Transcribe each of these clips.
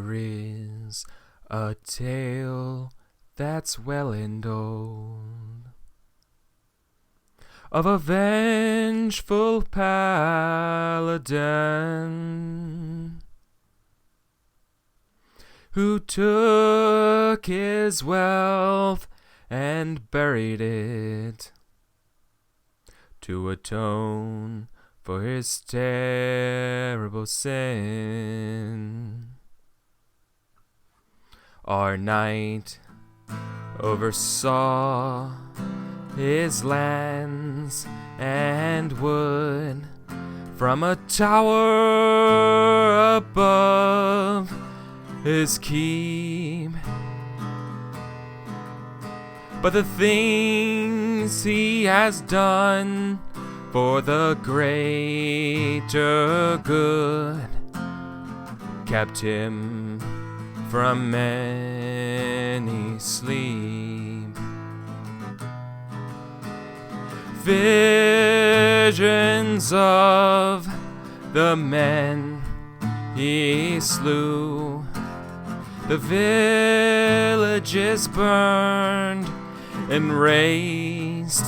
Here is a tale that's well and old of a vengeful paladin who took his wealth and buried it to atone for his terrible sin. Our knight oversaw his lands and wood from a tower above his keep. But the things he has done for the greater good kept him from any sleep. Visions of the men he slew, the villages burned and razed.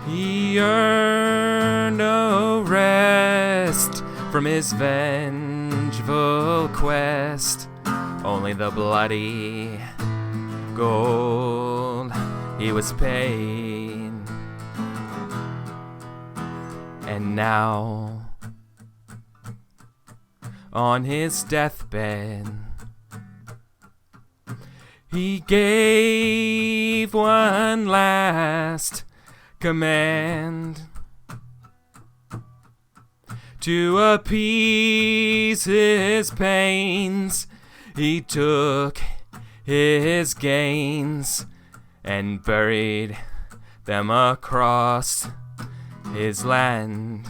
He earned no rest from his vengeful quest, only the bloody gold he was paid. And now, on his deathbed, he gave one last command to appease his pains. He took his gains and buried them across his land.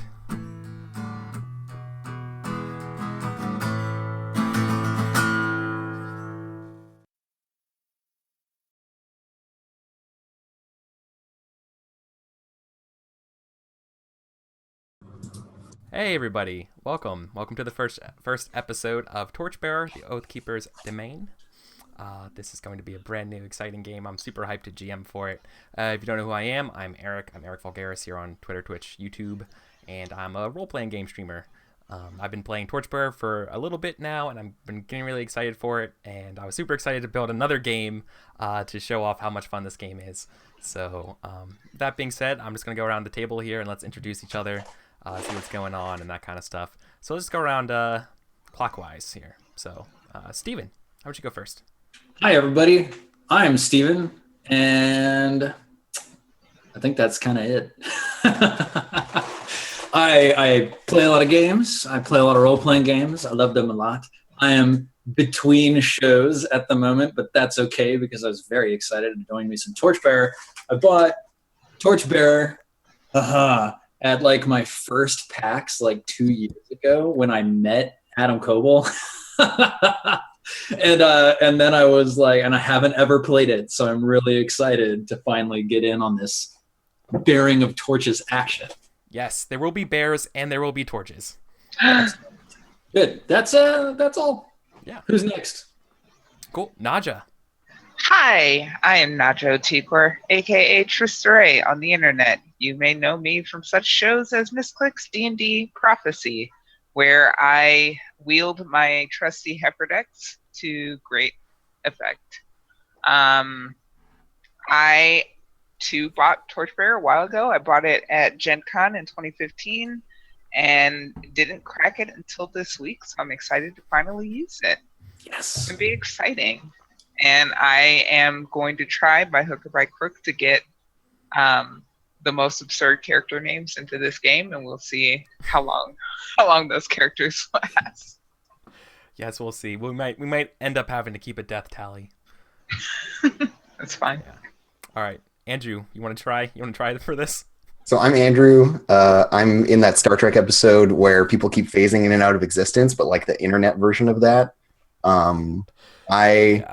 Hey everybody, welcome to the first episode of Torchbearer, the Oathkeeper's Demesne. This is going to be a brand new, exciting game. I'm super hyped to GM for it. If you don't know who I am, I'm Eric. I'm EricVulgaris here on Twitter, Twitch, YouTube, and I'm a role-playing game streamer. I've been playing Torchbearer for a little bit now, and I've been getting really excited for it, and I was super excited to build another game to show off how much fun this game is. So, that being said, I'm just going to go around the table here, and let's introduce each other. See what's going on and that kind of stuff. So let's just go around clockwise here. So, Steven, how would you go first? Hi, everybody. I'm Steven, and I think that's kind of it. I play a lot of games. I play a lot of role-playing games. I love them a lot. I am between shows at the moment, but that's okay because I was very excited to join me some Torchbearer. I bought Torchbearer. At like my first PAX like 2 years ago when I met Adam Coble. and then I was like, and I haven't ever played it, so I'm really excited to finally get in on this bearing of torches action. Yes, there will be bears and there will be torches. Good. That's all. Yeah. Who's next? Cool. Naja. Hi, I am Nacho Tikor, aka Tristeray on the internet. You may know me from such shows as Misclick's D&D Prophecy, where I wield my trusty Heifer-Dex to great effect. I too bought Torchbearer a while ago. I bought it at Gen Con in 2015 and didn't crack it until this week, so I'm excited to finally use it. Yes. It's going to be exciting. And I am going to try by hook or by crook to get the most absurd character names into this game, and we'll see how long those characters last. Yes, we'll see. We might end up having to keep a death tally. That's fine. Yeah. All right, Andrew, you want to try? For this? So I'm Andrew. I'm in that Star Trek episode where people keep phasing in and out of existence, but like the internet version of that. I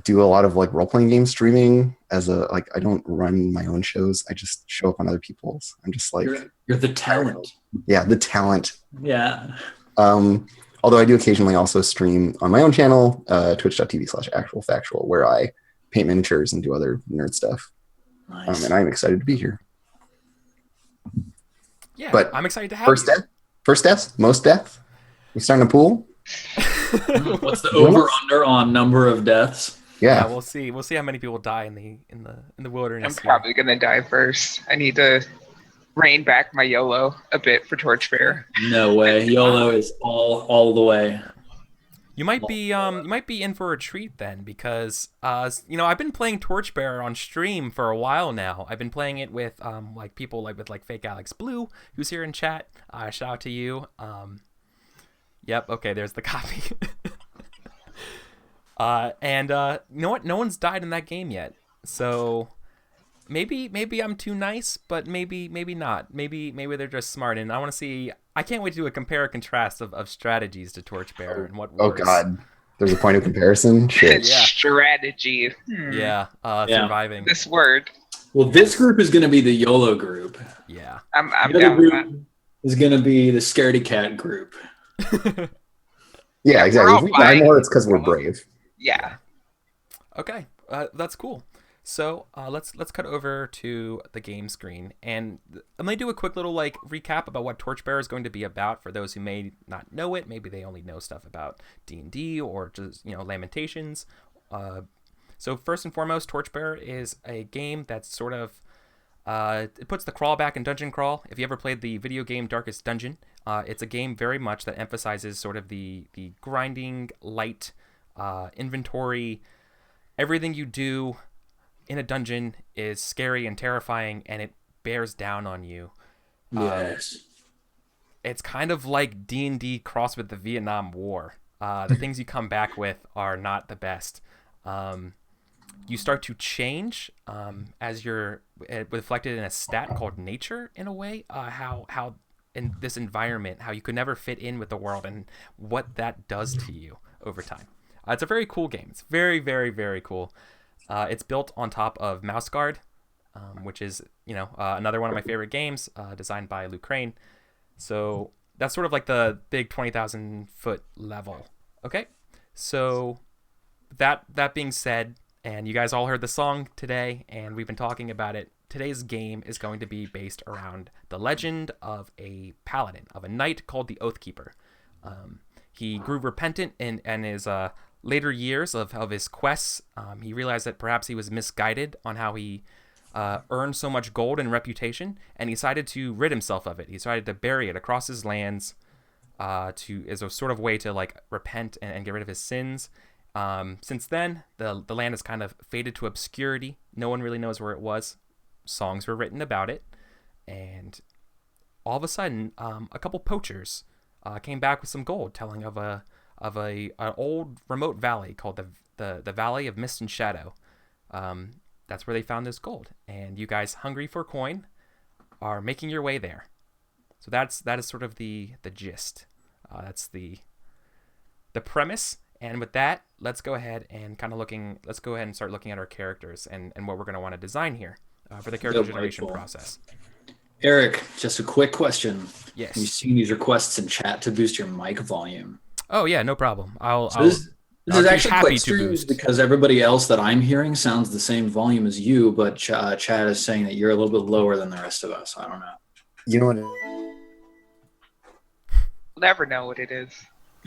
do a lot of like role-playing game streaming I don't run my own shows. I just show up on other people's. I'm just like you're the talent. Yeah, the talent. Yeah. Although I do occasionally also stream on my own channel, twitch.tv/actualfactual, where I paint miniatures and do other nerd stuff. Nice. And I'm excited to be here. Yeah, But I'm excited to have first you. First deaths? Most deaths? We starting a pool? What's the over/under on number of deaths? Yeah, Yeah. we'll see. We'll see how many people die in the wilderness. I'm probably gonna die first. I need to rein back my YOLO a bit for Torchbearer. No way. YOLO is all the way. You might be in for a treat then, because I've been playing Torchbearer on stream for a while now. I've been playing it with like people with Fake Alex Blue, who's here in chat. Shout out to you. Yep. Okay. There's the copy. And you know what? No one's died in that game yet. So maybe I'm too nice, but maybe not. Maybe they're just smart. And I want to see. I can't wait to do a compare and contrast of strategies to Torchbearer and what works. Oh God, there's a point of comparison. Shit. Yeah. Strategy. Yeah. Yeah. Surviving. This word. Well, this group is going to be the YOLO group. Yeah. I'm The other down with that. group is going to be the Scaredy Cat group. Yeah, exactly. We're If we all die fine. more, it's because we're brave. Yeah. Okay, that's cool. So let's cut over to the game screen, and I'm gonna do a quick little recap about what Torchbearer is going to be about for those who may not know it. Maybe they only know stuff about D&D or just Lamentations. So first and foremost, Torchbearer is a game that's sort of it puts the crawl back in dungeon crawl. If you ever played the video game Darkest Dungeon, it's a game very much that emphasizes sort of the grinding, light inventory. Everything you do in a dungeon is scary and terrifying, and it bears down on you. Yes. It's kind of like D&D crossed with the Vietnam War. The things you come back with are not the best. You start to change as you're reflected in a stat called nature, in a way. How in this environment, how you could never fit in with the world, and what that does to you over time. It's a very cool game. It's very, very, very cool. It's built on top of Mouse Guard, which is another one of my favorite games, designed by Luke Crane. So that's sort of like the big 20,000 foot level. Okay, so that being said, and you guys all heard the song today, and we've been talking about it. Today's game is going to be based around the legend of a paladin, of a knight called the Oathkeeper. He grew repentant in his later years of his quests. He realized that perhaps he was misguided on how he earned so much gold and reputation, and he decided to rid himself of it. He decided to bury it across his lands as a sort of way to repent and get rid of his sins. Since then, the land has kind of faded to obscurity. No one really knows where it was. Songs were written about it, and all of a sudden, a couple poachers came back with some gold, telling of an old remote valley called the Valley of Mist and Shadow. That's where they found this gold, and you guys, hungry for coin, are making your way there. So that is sort of the gist. That's the premise. And with that, let's go ahead and start looking at our characters and what we're going to want to design here for the character generation process. Eric, just a quick question. Yes. You've seen these requests in chat to boost your mic volume. Oh yeah, no problem. This is actually happy quite to strange boost. because everybody else that I'm hearing sounds the same volume as you, but chat is saying that you're a little bit lower than the rest of us. I don't know. You know what? We'll never know what it is.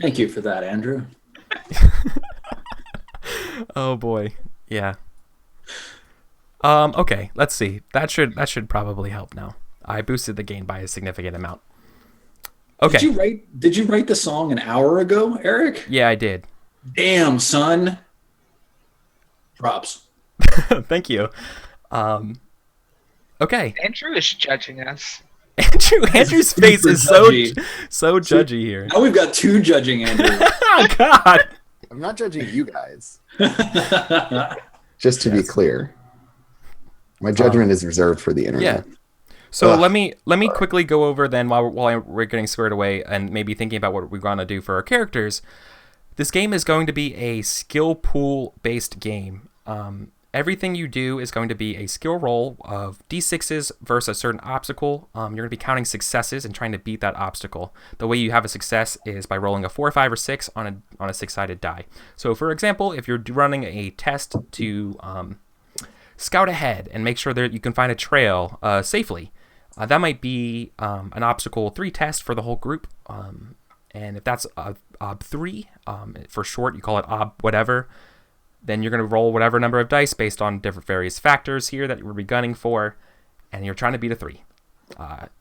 Thank you for that, Andrew. Oh boy, yeah. Okay, let's see. That should probably help now. I boosted the gain by a significant amount. Okay. Did you write the song an hour ago, Eric? Yeah, I did. Damn, son. Props. Thank you. Okay. Andrew is judging us. Andrew's face is so judgy here. Now we've got two judging Andrews. Oh God. I'm not judging you guys. Just to be clear, my judgment is reserved for the internet. Yeah. So let me quickly go over then while we're getting squared away and maybe thinking about what we're going to do for our characters. This game is going to be a skill pool based game. everything you do is going to be a skill roll of d6s versus a certain obstacle. You're going to be counting successes and trying to beat that obstacle. The way you have a success is by rolling a 4, 5, or 6 on a 6-sided die. So, for example, if you're running a test to scout ahead and make sure that you can find a trail safely, that might be an obstacle 3 test for the whole group. And if that's ob 3, for short, you call it ob whatever, then you're going to roll whatever number of dice based on different various factors here that you'll be gunning for, and you're trying to beat a 3.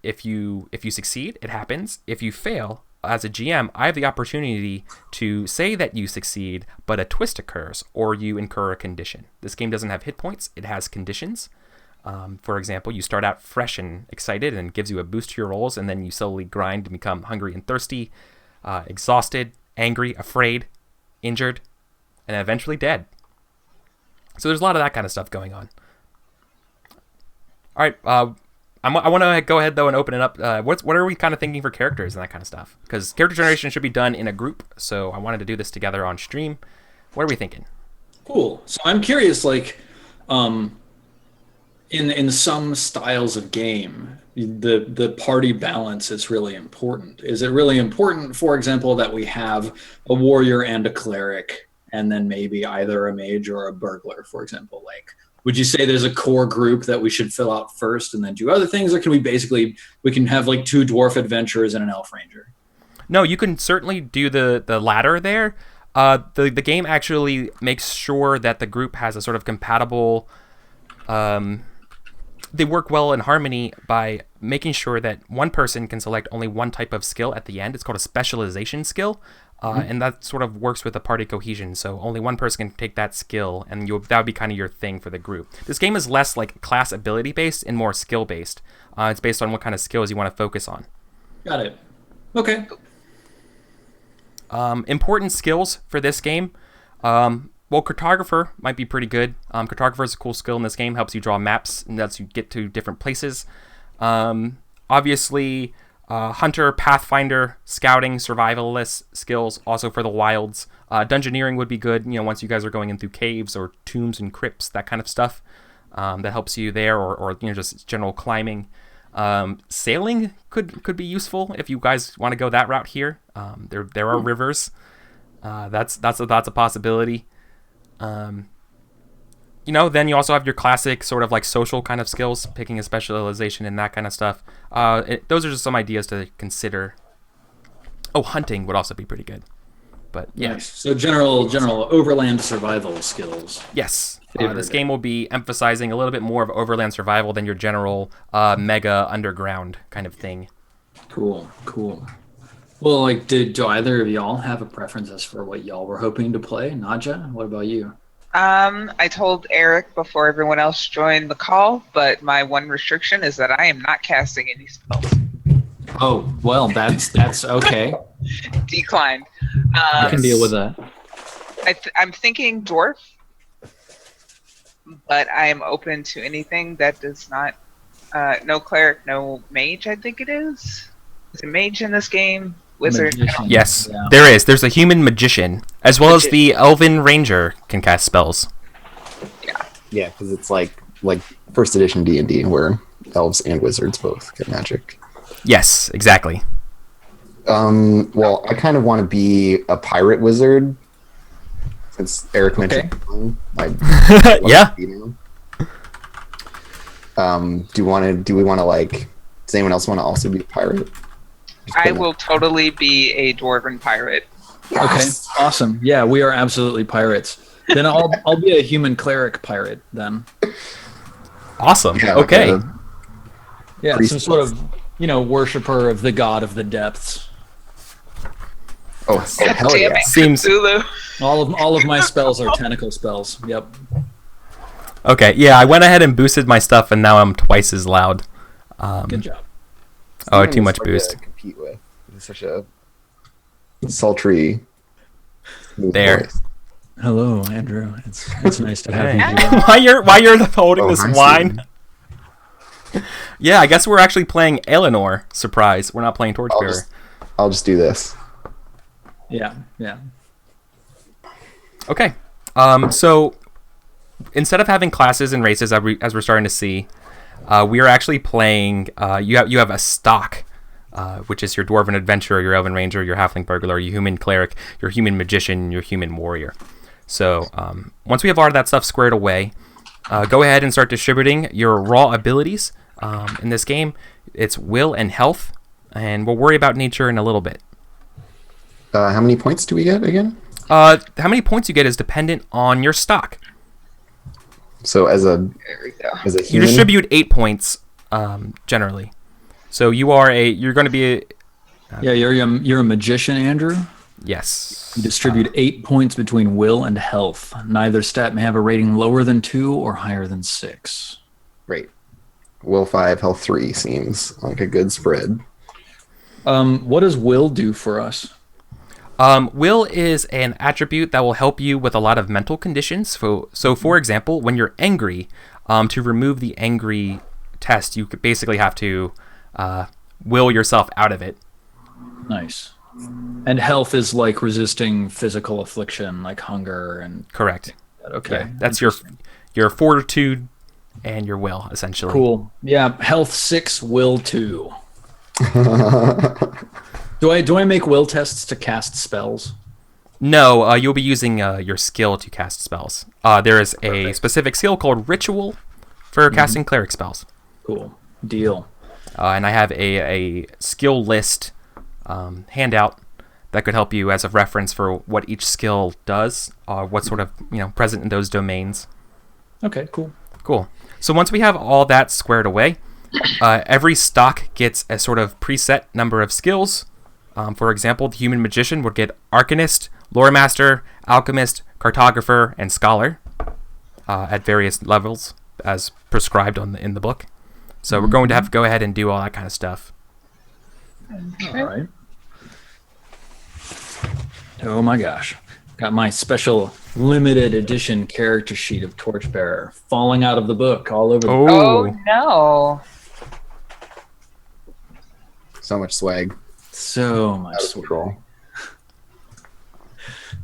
If you succeed, it happens. If you fail, as a GM, I have the opportunity to say that you succeed, but a twist occurs, or you incur a condition. This game doesn't have hit points, it has conditions. For example, you start out fresh and excited and gives you a boost to your rolls, and then you slowly grind and become hungry and thirsty, exhausted, angry, afraid, injured, and eventually dead. So there's a lot of that kind of stuff going on. All right, I want to go ahead though and open it up. What are we kind of thinking for characters and that kind of stuff? Because character generation should be done in a group, so I wanted to do this together on stream. What are we thinking? Cool. So I'm curious, like, in some styles of game, the party balance is really important. Is it really important, for example, that we have a warrior and a cleric, and then maybe either a mage or a burglar, for example? Like, would you say there's a core group that we should fill out first and then do other things, or can we can have like 2 dwarf adventurers and an elf ranger? No, you can certainly do the latter there. The game actually makes sure that the group has a sort of compatible. They work well in harmony by making sure that one person can select only one type of skill at the end. It's called a specialization skill, and that sort of works with the party cohesion. So only one person can take that skill, and that would be kind of your thing for the group. This game is less like class ability based and more skill based. It's based on what kind of skills you want to focus on. Got it. Okay. Important skills for this game. Well, cartographer might be pretty good. Cartographer is a cool skill in this game. Helps you draw maps and lets you get to different places. Obviously, hunter, pathfinder, scouting, survivalist skills also for the wilds. Dungeoneering would be good. Once you guys are going in through caves or tombs and crypts, that kind of stuff. That helps you there, or just general climbing. Sailing could be useful if you guys want to go that route here. There are rivers. That's a possibility. Then you also have your classic sort of like social kind of skills, picking a specialization and that kind of stuff. Those are just some ideas to consider. Oh, hunting would also be pretty good. But yeah. Nice. So general overland survival skills. Yes. This game will be emphasizing a little bit more of overland survival than your general mega underground kind of thing. Cool. Well, like, do either of y'all have a preference as for what y'all were hoping to play? Nadja, what about you? I told Eric before everyone else joined the call, but my one restriction is that I am not casting any spells. Oh, well, that's okay. Declined. I can deal with that. I'm thinking dwarf, but I am open to anything that does not. No cleric, no mage, I think it is. Is a mage in this game? Wizard? Yes, yeah. There is. There's a human magician, as well as the elven ranger can cast spells. Yeah, because it's like first edition D&D where elves and wizards both get magic. Yes, exactly. Well, I kind of want to be a pirate wizard, since Eric mentioned. Yeah. Do we want to like? Does anyone else want to also be a pirate? I will totally be a dwarven pirate. Okay, awesome. Yeah, we are absolutely pirates. Then I'll be a human cleric pirate then. Awesome. Yeah, okay. Yeah, some sort of worshiper of the god of the depths. Oh hell yeah! Seems all of my spells are tentacle spells. Yep. Okay, yeah, I went ahead and boosted my stuff, and now I'm twice as loud. Good job. Oh, too much boost. To compete with. It's such a sultry. There. Voice. Hello, Andrew. It's nice to have you. Why you're holding this wine? Yeah, I guess we're actually playing Eleanor. Surprise! We're not playing Torchbearer. I'll just do this. Yeah. Okay. So instead of having classes and races as we're starting to see, we are actually playing. You have a stock, which is your dwarven adventurer, your elven ranger, your halfling burglar, your human cleric, your human magician, your human warrior. So once we have all of that stuff squared away, go ahead and start distributing your raw abilities. In this game, it's will and health, and we'll worry about nature in a little bit. How many points do we get again? How many points you get is dependent on your stock. So as a You human, distribute 8 points generally. So you're going to be you're a magician, Andrew. yes. You distribute 8 points between will and health. Neither stat may have a rating lower than 2 or higher than 6. great. Will 5, health 3 seems like a good spread. What does will do for us? Will is an attribute that will help you with a lot of mental conditions. So for example, when you're angry, to remove the angry test, you could basically have to will yourself out of it. Nice. And health is like resisting physical affliction, like hunger and... Correct. Okay. Yeah, that's your fortitude and your will, essentially. Cool. Yeah, health 6, will 2. Do I make will tests to cast spells? No, you'll be using your skill to cast spells. There is a specific skill called Ritual for casting cleric spells. Cool. Deal. And I have a skill list handout that could help you as a reference for what each skill does, what's sort of present in those domains. Okay, cool. Cool. So once we have all that squared away, every stock gets a sort of preset number of skills. For example, the human magician would get Arcanist, Lore Master, Alchemist, Cartographer, and Scholar at various levels as prescribed in the book. So we're going to have to go ahead and do all that kind of stuff. Okay. All right. Oh my gosh. Got my special limited edition character sheet of Torchbearer falling out of the book all over the Oh no. So much swag. So much Out of swag. control.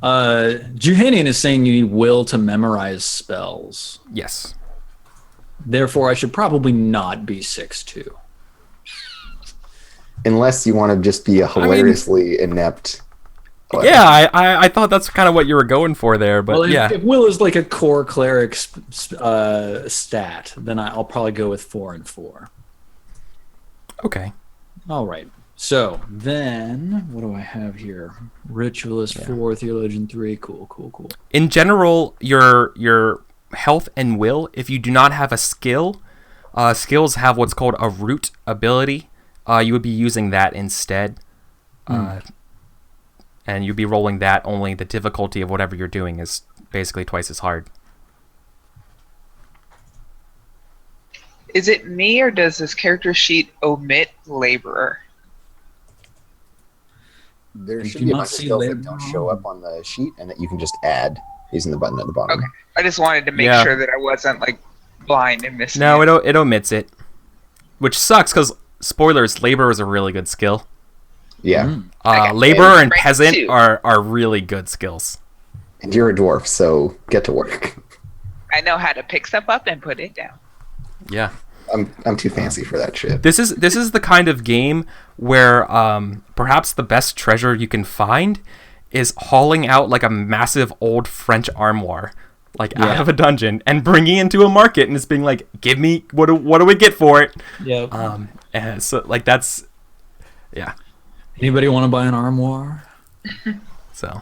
Juhanian is saying you need will to memorize spells. Yes. Therefore, I should probably not be 6'2". Unless you want to just be a hilariously inept. player. Yeah, I thought that's kind of what you were going for there, but Well, yeah. if will is like a core cleric stat, then I'll probably go with 4 and 4. Okay. All right. So then, what do I have here? Ritualist 4, Theologian 3. Cool. In general, your health and will, if you do not have a skill, skills have what's called a root ability. You would be using that instead. And you'd be rolling that, only the difficulty of whatever you're doing is basically twice as hard. Is it me or does this character sheet omit laborer? There I should do be a not bunch of see skills that labor. don't show up on the sheet and that you can just add using the button at the bottom. Okay. I just wanted to make Yeah. sure that I wasn't like blind and missing No, it. it omits it, which sucks because spoilers, labor is a really good skill. Yeah. I got Laborer and rank peasant 2. are really good skills. And you're a dwarf, so get to work. I know how to pick stuff up and put it down. Yeah. I'm too fancy for that shit. This is the kind of game where perhaps the best treasure you can find is hauling out like a massive old French armoire, like out of a dungeon, and bringing it into a market, and it's being like, "Give me what do we get for it?" Yeah. And so like that's, yeah. Anybody want to buy an armoire? So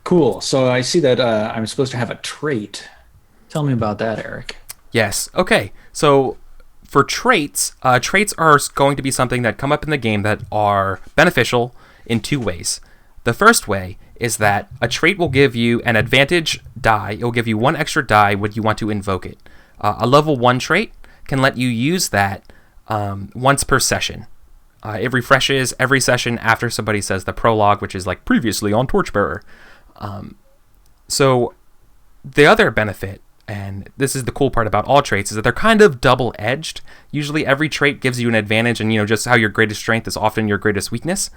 Cool. So I see that I'm supposed to have a trait. Tell me about that, Eric. yes, okay. So for traits, traits are going to be something that come up in the game that are beneficial in two ways. The first way is that a trait will give you an advantage die. It will give you one extra die when you want to invoke it. A level 1 trait can let you use that once per session. It refreshes every session after somebody says the prologue, which is like previously on Torchbearer. So the other benefit, and this is the cool part about all traits, is that they're kind of double-edged. Usually every trait gives you an advantage, and just how your greatest strength is often your greatest weakness.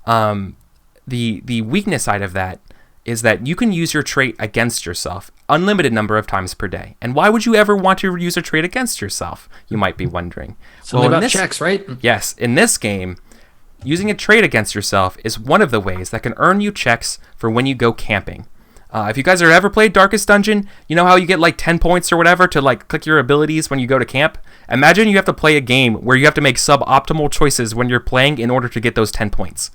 The weakness side of that is that you can use your trait against yourself unlimited number of times per day. And why would you ever want to use a trait against yourself? You might be wondering. Something about checks, right? Yes, in this game, using a trait against yourself is one of the ways that can earn you checks for when you go camping. If you guys have ever played Darkest Dungeon, you know how you get like 10 points or whatever to like click your abilities when you go to camp? Imagine you have to play a game where you have to make suboptimal choices when you're playing in order to get those 10 points.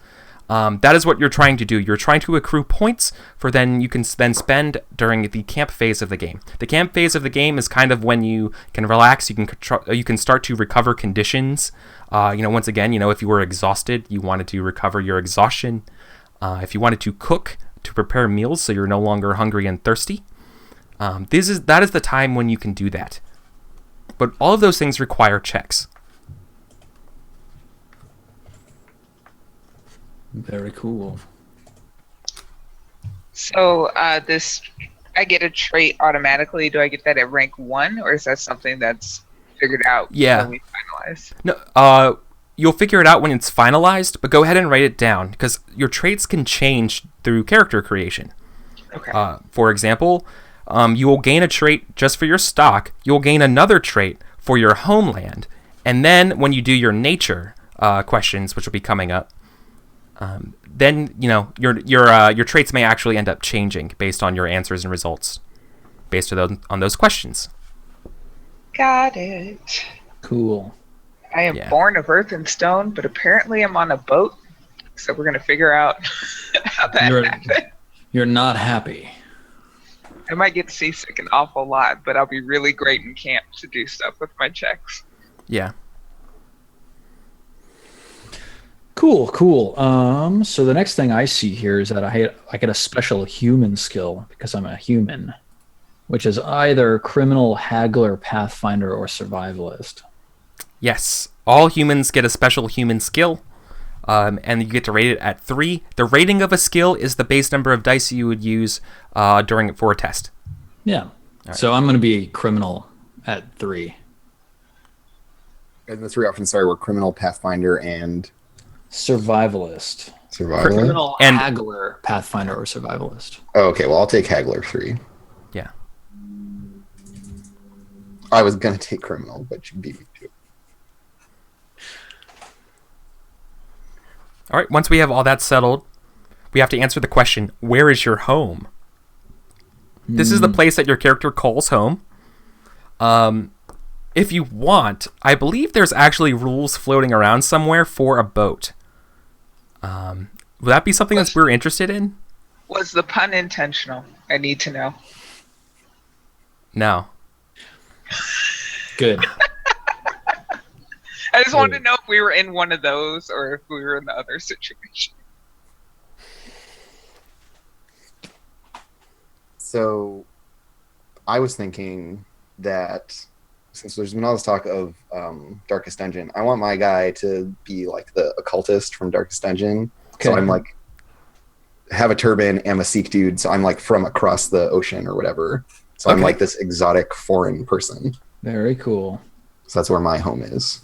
That is what you're trying to do. You're trying to accrue points for then you can then spend during the camp phase of the game. The camp phase of the game is kind of when you can relax. You can start to recover conditions. Once again, if you were exhausted, you wanted to recover your exhaustion. If you wanted to cook, to prepare meals so you're no longer hungry and thirsty. That is the time when you can do that. But all of those things require checks. Very cool. So I get a trait automatically. Do I get that at rank 1, or is that something that's figured out when we finalize? No, you'll figure it out when it's finalized, but go ahead and write it down because your traits can change through character creation. Okay. For example, you will gain a trait just for your stock. You'll gain another trait for your homeland, and then when you do your nature questions, which will be coming up, then your traits may actually end up changing based on your answers and results, based on those questions. Got it. Cool. I am born of earth and stone, but apparently I'm on a boat, so we're going to figure out how that happened. You're not happy. I might get seasick an awful lot, but I'll be really great in camp to do stuff with my checks. Yeah. Cool. So the next thing I see here is that I get a special human skill because I'm a human, which is either criminal, haggler, pathfinder, or survivalist. Yes, all humans get a special human skill, and you get to rate it at 3. The rating of a skill is the base number of dice you would use for a test. Yeah. Right. So I'm going to be criminal at 3. And the 3 options, were criminal, pathfinder, and survivalist. Criminal, and haggler, pathfinder, or survivalist. Oh, okay. Well, I'll take haggler 3. Yeah. I was going to take criminal, but you beat me to it. All right, once we have all that settled, we have to answer the question, where is your home? This is the place that your character calls home. If you want, I believe there's actually rules floating around somewhere for a boat. Would that be something that we're interested in? Was the pun intentional? I need to know. No. Good. I just wanted to know if we were in one of those or if we were in the other situation. So I was thinking that since there's been all this talk of Darkest Dungeon, I want my guy to be like the occultist from Darkest Dungeon. Okay. So I'm like, have a turban, am a Sikh dude, so I'm like from across the ocean or whatever. So I'm like this exotic foreign person. Very cool. So that's where my home is.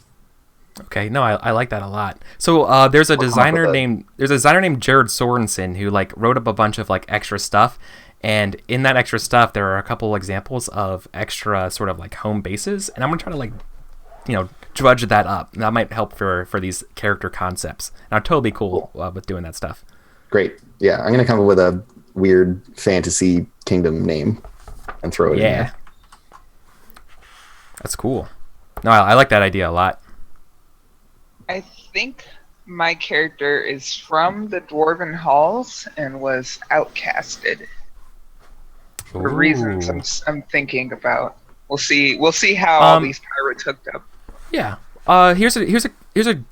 Okay, no, I like that a lot. So there's a designer named Jared Sorensen who like wrote up a bunch of like extra stuff, and in that extra stuff there are a couple examples of extra sort of like home bases, and I'm gonna try to like drudge that up. And that might help for these character concepts. And I'm totally cool with doing that stuff. Great, yeah, I'm gonna come up with a weird fantasy kingdom name and throw it in there. That's cool. No, I like that idea a lot. I think my character is from the Dwarven Halls and was outcasted for reasons I'm thinking about. We'll see how all these pirates hooked up. Yeah. Here's a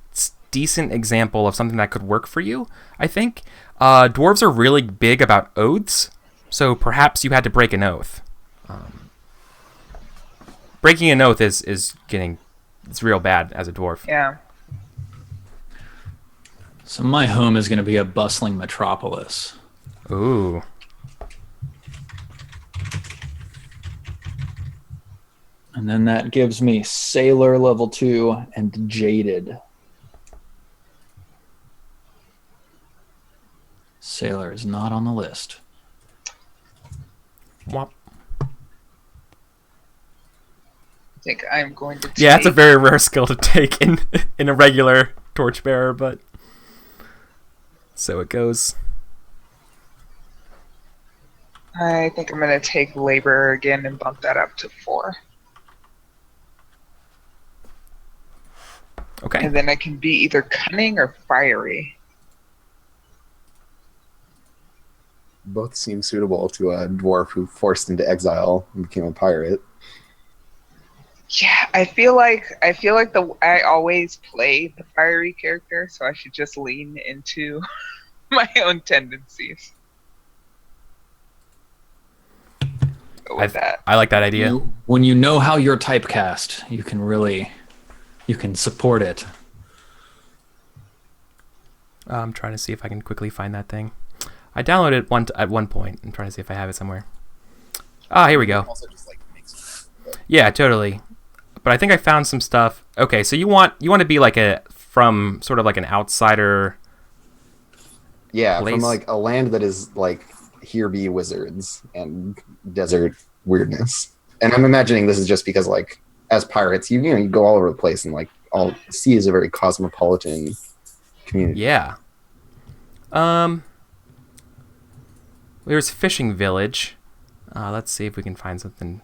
decent example of something that could work for you. I think dwarves are really big about oaths, so perhaps you had to break an oath. Breaking an oath is it's real bad as a dwarf. Yeah. So my home is going to be a bustling metropolis. Ooh. And then that gives me Sailor level 2 and Jaded. Sailor is not on the list. Womp. think I'm going to take... Yeah, it's a very rare skill to take in a regular Torchbearer, but so it goes. I think I'm going to take Labor again and bump that up to 4. Okay. And then I can be either Cunning or Fiery. Both seem suitable to a dwarf who forced into exile and became a pirate. Yeah, I feel like I always play the fiery character, so I should just lean into my own tendencies. Go with that. I like that idea. When you know how you're typecast, you can support it. I'm trying to see if I can quickly find that thing. I downloaded it at one point. I'm trying to see if I have it somewhere. Ah, here we go. Also just like makes Yeah, totally. But I think I found some stuff. Okay, so you want to be like from sort of like an outsider. Yeah, place? from like a land that is like here be wizards and desert weirdness. And I'm imagining this is just because like as pirates, you know you go all over the place and like all sea is a very cosmopolitan community. Yeah. There's Fishing Village. Let's see if we can find something.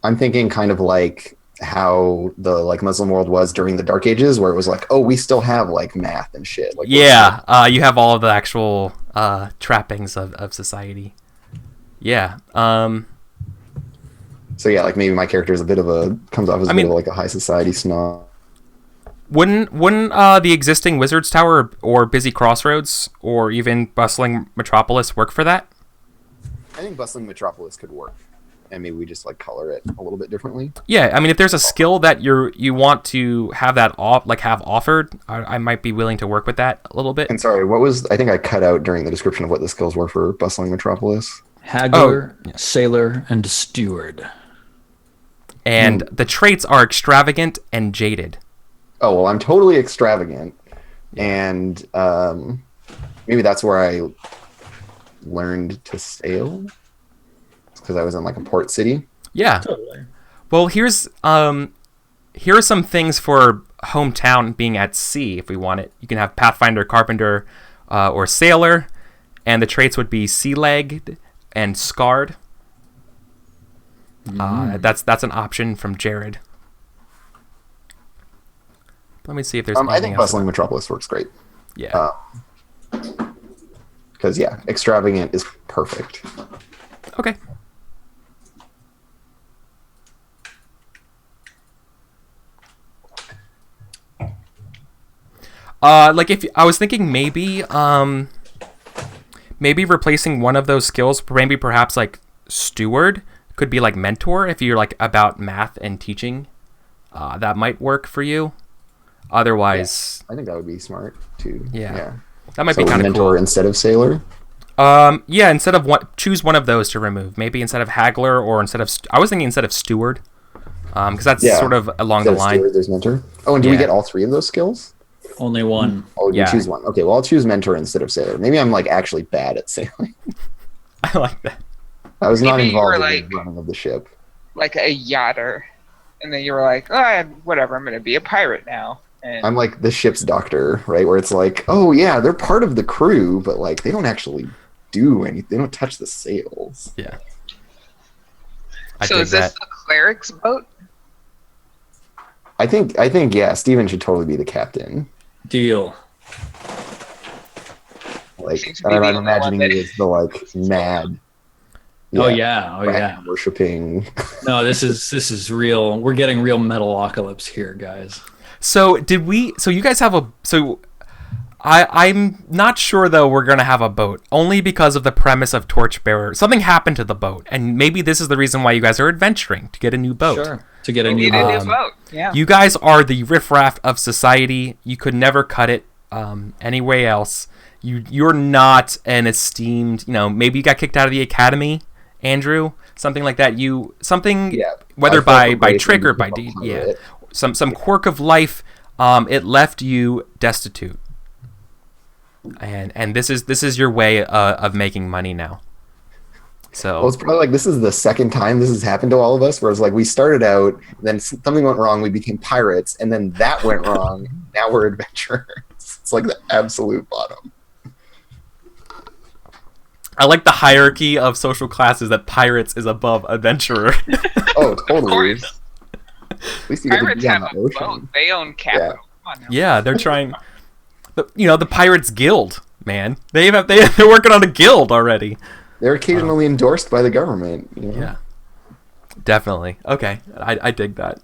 I'm thinking kind of like how the like Muslim world was during the Dark Ages, where it was like, oh, we still have like math and shit. Like, yeah, you have all of the actual trappings of society. Yeah. So yeah, like maybe my character is comes off as a bit of like a high society snob. Wouldn't the existing Wizard's Tower or Busy Crossroads or even Bustling Metropolis work for that? I think Bustling Metropolis could work, and maybe we just like color it a little bit differently. Yeah, I mean, if there's a skill that you want to have have offered, I might be willing to work with that a little bit. And sorry, I think I cut out during the description of what the skills were for Bustling Metropolis. Haggler, Sailor, and Steward. And the traits are extravagant and jaded. Oh, well, I'm totally extravagant, and maybe that's where I learned to sail, because I was in like a port city. Yeah. Totally. Well, here are some things for hometown being at sea if we want it. You can have Pathfinder, Carpenter, or Sailor, and the traits would be sea-legged and scarred. That's an option from Jared. Let me see if there's anything I think else. Bustling Metropolis works great. Yeah. Because, extravagant is perfect. Okay. Like if I was thinking maybe replacing one of those skills, maybe perhaps like Steward could be like mentor if you're like about math and teaching. That might work for you. Otherwise, I think that would be smart too. Yeah. That might be kind of mentor cool. instead of sailor. Yeah, instead of choose one of those to remove. Maybe instead of Haggler or instead of I was thinking instead of Steward, because that's sort of along Instead the line. Steward, there's mentor. Oh, and do we get all three of those skills? Only one. Oh, you choose one. Okay, well I'll choose mentor instead of sailor. Maybe I'm like actually bad at sailing. I like that. I was not Maybe you were, involved in like- the running of the ship. Like a yachter. And then you were like, oh, whatever, I'm going to be a pirate now. And I'm like the ship's doctor, right? Where it's like, oh yeah, they're part of the crew, but like they don't actually do anything. They don't touch the sails. Yeah. so is this the cleric's boat? I think yeah, Steven should totally be the captain. Deal. Like Seems to be I'm the only imagining one it that- as the like mad. Oh yeah. Worshipping. No, this is real. We're getting real Metalocalypse here, guys. So you guys have a I'm not sure though we're gonna have a boat only because of the premise of Torchbearer. Something happened to the boat, and maybe this is the reason why you guys are adventuring to get a new boat. Sure. To get a We new need a boat. new boat. Yeah. You guys are the riffraff of society. You could never cut it anywhere else. You're not an esteemed. Maybe you got kicked out of the academy, Andrew. Something like that. Whether by trick or by deed. Yeah. Some quirk of life. It left you destitute. and this is your way of making money now. So Well, it's probably like this is the second time this has happened to all of us, where it's like we started out, then something went wrong, we became pirates, and then that went wrong. Now we're adventurers. It's like the absolute bottom. I like the hierarchy of social classes that pirates is above adventurer. Oh, totally. Of course. At least you get to Pirates be on have the a ocean. boat. They own capital. Come on now. Yeah, they're trying. The Pirates Guild, man. They're working on a guild already. They're occasionally endorsed by the government. You know? Yeah, definitely. Okay, I dig that.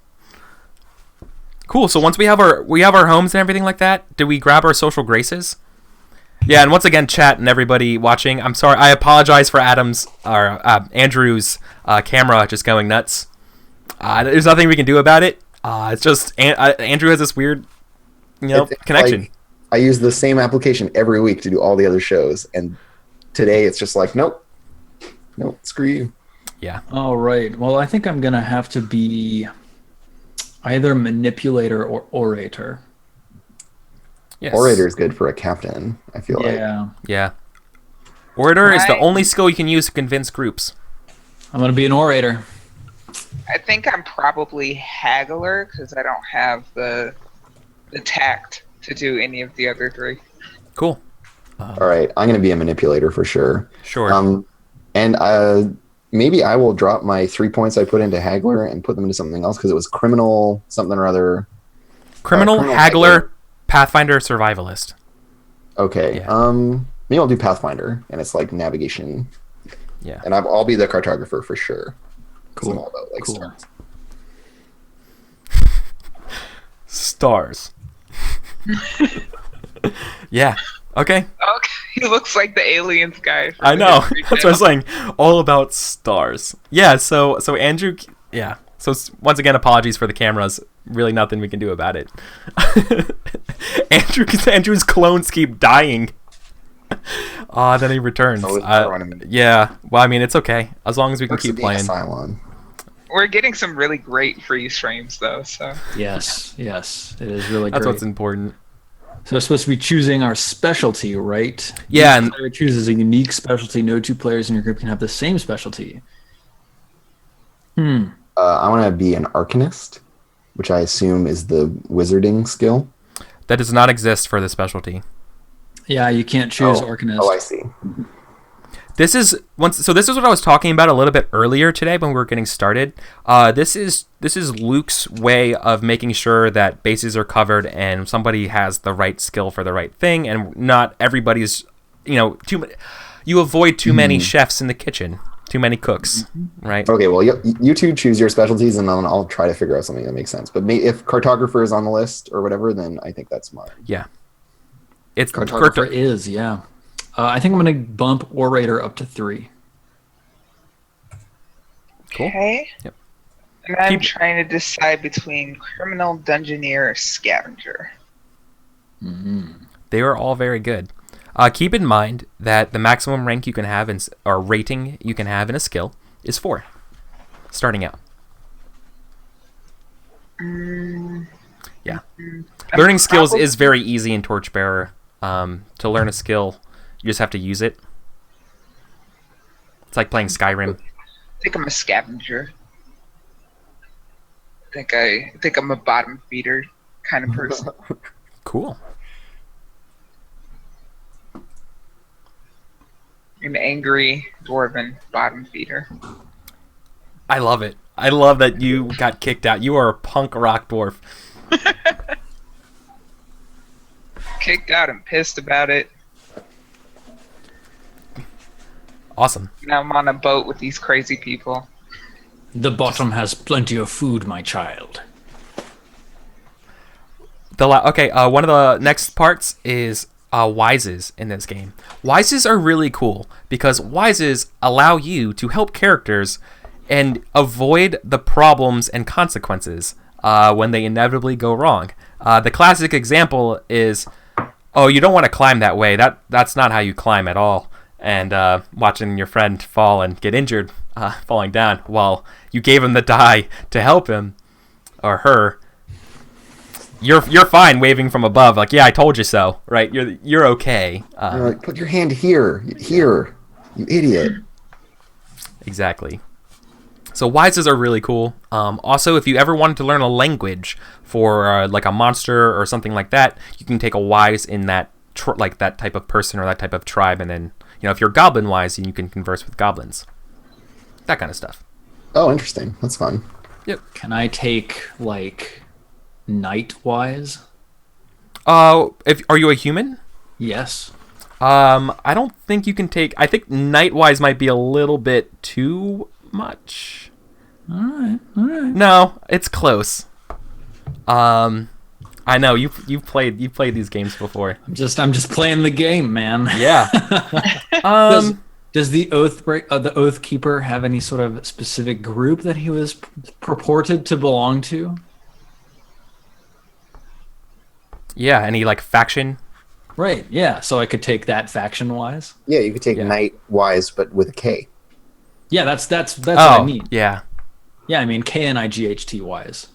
Cool. So once we have our homes and everything like that, do we grab our social graces? Yeah, and once again, chat and everybody watching, I'm sorry. I apologize for Andrew's camera just going nuts. There's nothing we can do about it. It's just Andrew has this weird, It's connection. like, I use the same application every week to do all the other shows, and today it's just like, nope, screw you. Yeah. All right. Well, I think I'm going to have to be either manipulator or orator. Yes. Orator is good for a captain, I feel like. Yeah. Orator is the Right. only skill you can use to convince groups. I'm going to be an orator. I think I'm probably haggler because I don't have the tact to do any of the other three. Cool. All right, I'm going to be a manipulator for sure. Sure. And maybe I will drop my 3 points I put into Haggler and put them into something else because it was criminal something or other. Criminal, criminal haggler, Pathfinder, survivalist. Okay. Yeah. Maybe I'll do Pathfinder, and it's like navigation. Yeah. And I'll be the cartographer for sure. 'Cause Cool. I'm all about like Cool. stars. Stars. Yeah. Okay. Okay, he looks like the aliens guy. from I the know. History That's what I'm Channel. saying. All about stars. Yeah. So Andrew. Yeah. So once again, apologies for the cameras. Really, nothing we can do about it. Andrew's clones keep dying. Then he returns. Oh, it's running. Yeah. Well, I mean, it's okay as long as we can Perks of keep being a playing. Cylon. We're getting some really great freeze frames though. So Yes. It is really That's great. what's important. So we're supposed to be choosing our specialty, right? Yeah, Each and player chooses a unique specialty. No two players in your group can have the same specialty. I want to be an Arcanist, which I assume is the wizarding skill. that does not exist for the specialty. Yeah, you can't choose Arcanist. Oh, I see. This is what I was talking about a little bit earlier today when we were getting started. This is Luke's way of making sure that bases are covered and somebody has the right skill for the right thing, and not everybody's, you avoid too many chefs in the kitchen, too many cooks, right? Okay, well, you two choose your specialties, and then I'll try to figure out something that makes sense. But if cartographer is on the list or whatever, then I think that's mine. Yeah, it's Cartographer is, yeah. I think I'm going to bump orator up to 3. Cool. okay. Yep. And I'm Keep- trying to decide between criminal, dungeoneer, or scavenger. They are all very good. Keep in mind that the maximum rank you can have or rating you can have in a skill is 4, starting out. Yeah. Learning skills is very easy in Torchbearer. To learn a skill, you just have to use it. It's like playing Skyrim. I think I'm a scavenger. I think I'm a bottom feeder kind of person. Cool. An angry dwarven bottom feeder. I love it. I love that you got kicked out. You are a punk rock dwarf. Kicked out and pissed about it. Awesome. Now I'm on a boat with these crazy people. The bottom has plenty of food, my child. One of the next parts is wises in this game. Wises are really cool because wises allow you to help characters and avoid the problems and consequences when they inevitably go wrong. The classic example is, oh, you don't want to climb that way. That's not how you climb at all. And watching your friend fall and get injured falling down while you gave him the die to help him or her. you're fine waving from above, like, yeah, I told you so, right? You're okay. You're like, put your hand here, you idiot. Exactly. So wises are really cool. Also, if you ever wanted to learn a language for like a monster or something like that, you can take a wise in that like that type of person or that type of tribe, and then if you're goblin wise, you can converse with goblins. That kind of stuff. Oh, interesting. That's fun. Yep. Can I take like night wise? Are you a human? Yes. I don't think you can take. I think Nightwise might be a little bit too much. All right. No, it's close. I know you've played these games before. I'm just playing the game, man. Yeah. Does the Oathkeeper have any sort of specific group that he was purported to belong to? Yeah. Any like faction? Right. Yeah. So I could take that faction wise. Yeah, you could take Night Wise, but with a K. Yeah, that's what I mean. Yeah. Yeah, I mean KNIGHT wise.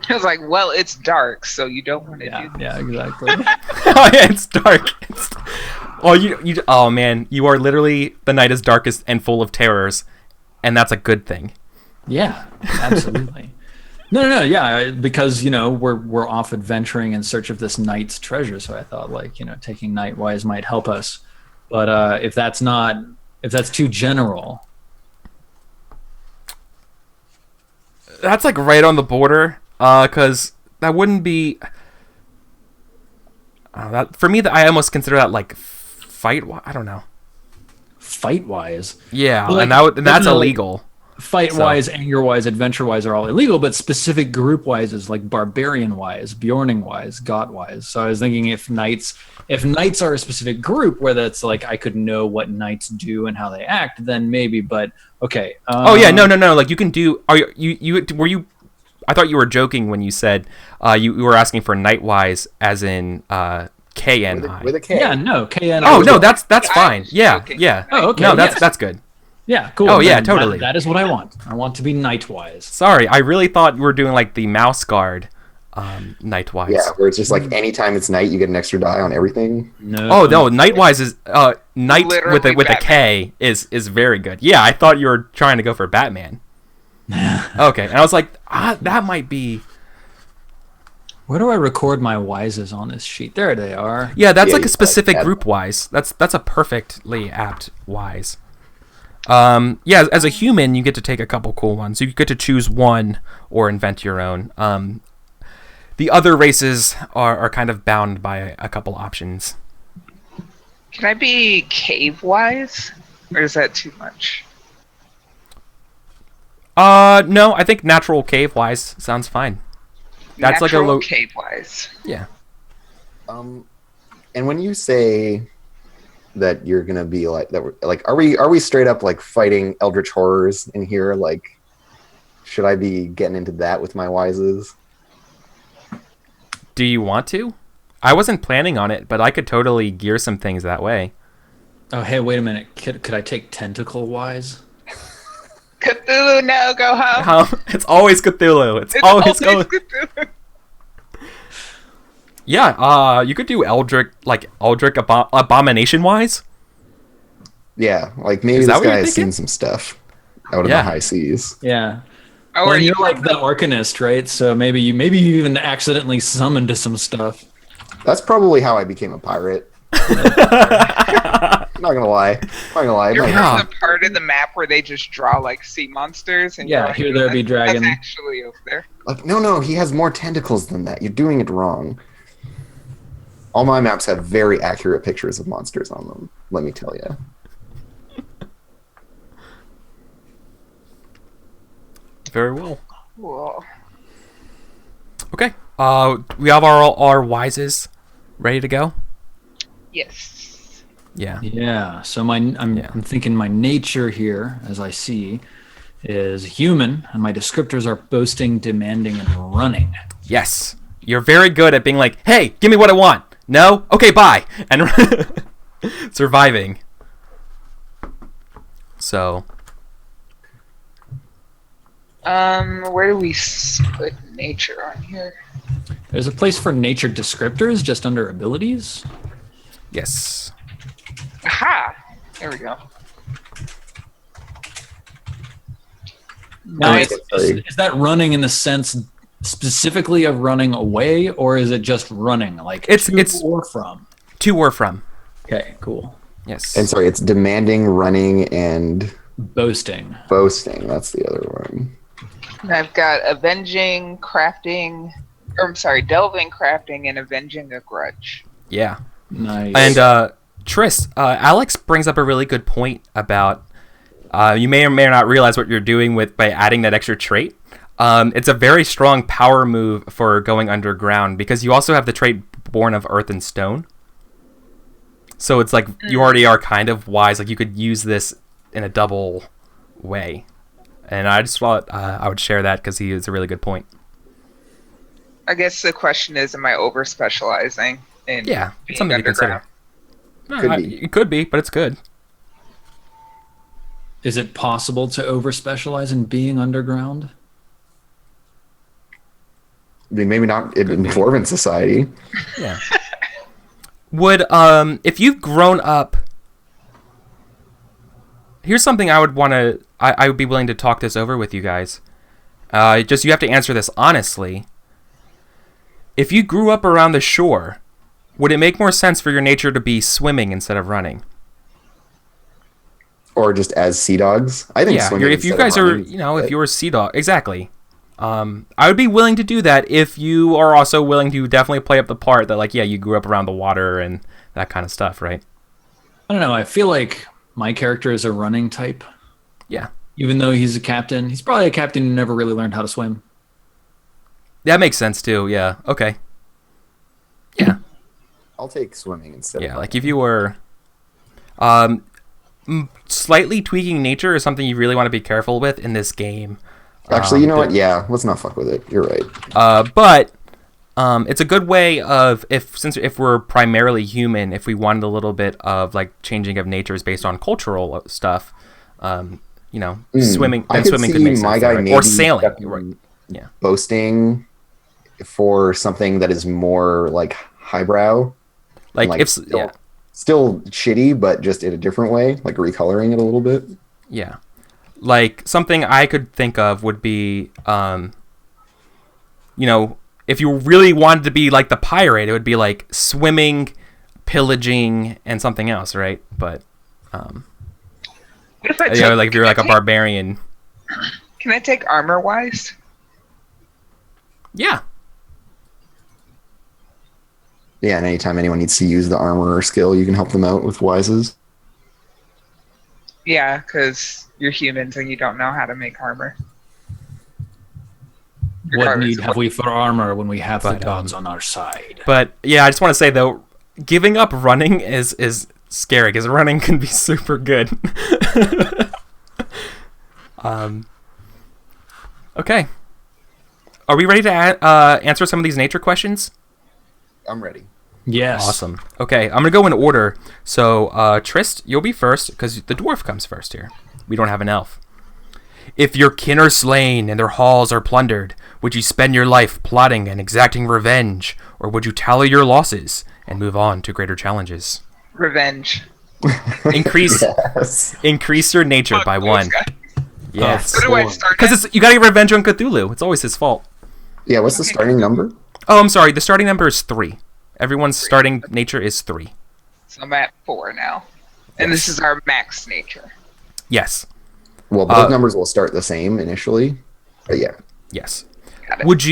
I was like, well, it's dark, so you don't want to do this. Yeah, exactly. Oh yeah, it's dark. Oh man, you are literally the night is darkest and full of terrors, and that's a good thing. Yeah, absolutely. No, yeah, because we're off adventuring in search of this knight's treasure, so I thought taking Nightwise might help us. But if that's too general, that's like right on the border, because that wouldn't be. That for me, I almost consider that like fight. I don't know. Fight wise, yeah, like, and that's illegal. Fight wise, anger wise, adventure wise are all illegal, but specific group wise is like barbarian wise, Bjorning wise, Got wise. So I was thinking if knights are a specific group where that's like I could know what knights do and how they act, then maybe. But okay. Oh yeah, no. Like you can do. Are you were you? I thought you were joking when you said you were asking for Nightwise as in KNI. With a K. Yeah, no, KNI. Oh no, that's fine. Yeah. Oh, okay. No, that's good. Yeah, cool. Oh yeah, Then totally. That is what I want. I want to be Nightwise. Sorry, I really thought you were doing like the mouse guard, Nightwise. Yeah, where it's just like anytime it's night, you get an extra die on everything. No. Oh no, Nightwise is Night Literally with a K is very good. Yeah, I thought you were trying to go for Batman. Okay, and I was like, that might be. Where do I record my wises on this sheet? There they are. Yeah, that's Yeah, like a specific like group wise. That's a perfectly apt wise. Yeah, as a human, you get to take a couple cool ones. You get to choose one or invent your own. The other races are kind of bound by a couple options. Can I be cave wise, or is that too much? No, I think natural cave wise sounds fine. That's Natural like a low cave wise. Yeah. And when you say that you're gonna be like that, like are we straight up like fighting eldritch horrors in here? Like, should I be getting into that with my wises? Do you want to? I wasn't planning on it, but I could totally gear some things that way. Oh, hey, wait a minute. Could I take tentacle wise? Cthulhu, no, go home. It's always Cthulhu. It's always Cthulhu. Yeah, you could do Eldritch Abomination wise. Yeah, like maybe Is that this what you're guy has thinking? seen some stuff out of Yeah. the high seas. Yeah. Oh, Well, are and you you're like the Arcanist, right? So maybe you even accidentally summoned to some stuff. That's probably how I became a pirate. Not gonna lie. You're Yeah. from the part of the map where they just draw like sea monsters, and Yeah, you're like, here there be dragon. That's actually over there. Like, no, he has more tentacles than that. You're doing it wrong. All my maps have very accurate pictures of monsters on them, let me tell you. Very well. Cool. Okay. We have our wises ready to go. Yes. Yeah. Yeah. So I'm thinking my nature here, as I see, is human, and my descriptors are boasting, demanding, and running. Yes. You're very good at being like, hey, give me what I want. No? Okay, bye. And surviving. So. Where do we put nature on here? There's a place for nature descriptors just under abilities. Yes. Aha! There we go. Now, Nice. is that running in the sense specifically of running away, or is it just running, like It's or from? To or from. Okay, cool. Yes. And sorry, it's demanding, running, and Boasting. boasting. That's the other one. And I've got avenging, crafting, or I'm sorry, delving, crafting, and avenging a grudge. Yeah. Nice. And Trist, Alex brings up a really good point about you may or may not realize what you're doing by adding that extra trait. It's a very strong power move for going underground because you also have the trait Born of Earth and Stone. So it's like you already are kind of wise. Like you could use this in a double way. And I just thought I would share that because he is a really good point. I guess the question is, am I over specializing in Yeah, it's being something to consider. underground? Could be. It could be, but it's good. Is it possible to over specialize in being underground? I mean, maybe not in Dwarven society. Yeah. Would if you've grown up, here's something I would want to. I would be willing to talk this over with you guys. Just you have to answer this honestly. If you grew up around the shore, would it make more sense for your nature to be swimming instead of running? Or just as sea dogs. I think Yeah, swimming if you instead of guys are, running is if good. you're a sea dog, exactly. I would be willing to do that if you are also willing to definitely play up the part that, like, yeah, you grew up around the water and that kind of stuff, right? I don't know. I feel like my character is a running type. Yeah. Even though he's a captain, he's probably a captain who never really learned how to swim. That makes sense too. Yeah. Okay. Yeah. I'll take swimming instead Yeah. of Like if you were, slightly tweaking nature is something you really want to be careful with in this game. Actually, you know what? Yeah, let's not fuck with it. You're right. But it's a good way of if we're primarily human, if we wanted a little bit of like changing of natures based on cultural stuff, swimming. I Then could swimming could see make sense, my guy there, right? maybe Or sailing. stepping Right. Yeah. Boasting for something that is more like highbrow. Like Like, if still- Still shitty, but just in a different way, like recoloring it a little bit. Yeah. Like, something I could think of would be, if you really wanted to be like the pirate, it would be like swimming, pillaging, and something else, right? But, What if I take, like if you're like a barbarian. Can I take armor wise? Yeah. Yeah, and anytime anyone needs to use the armor or skill, you can help them out with wises. Yeah, because you're humans and you don't know how to make armor. What Regardless need of have we for armor when we have the But, gods on our side? But, yeah, I just want to say, though, giving up running is scary, because running can be super good. Okay. Are we ready to answer some of these nature questions? I'm ready. Yes. Awesome. Okay, I'm going to go in order. So, Trist, you'll be first, because the dwarf comes first here. We don't have an elf. If your kin are slain and their halls are plundered, would you spend your life plotting and exacting revenge, or would you tally your losses and move on to greater challenges? Revenge. Increase Yes. increase your nature by Fuck 1. those guys. Yes. So do I start Because you got to get revenge on Cthulhu. It's always his fault. Yeah, what's the starting number? Oh, I'm sorry. The starting number is 3. Everyone's starting nature is 3. So I'm at 4 now. And this is our max nature. Yes. Well, both numbers will start the same initially. But yeah. Yes. Got it. Would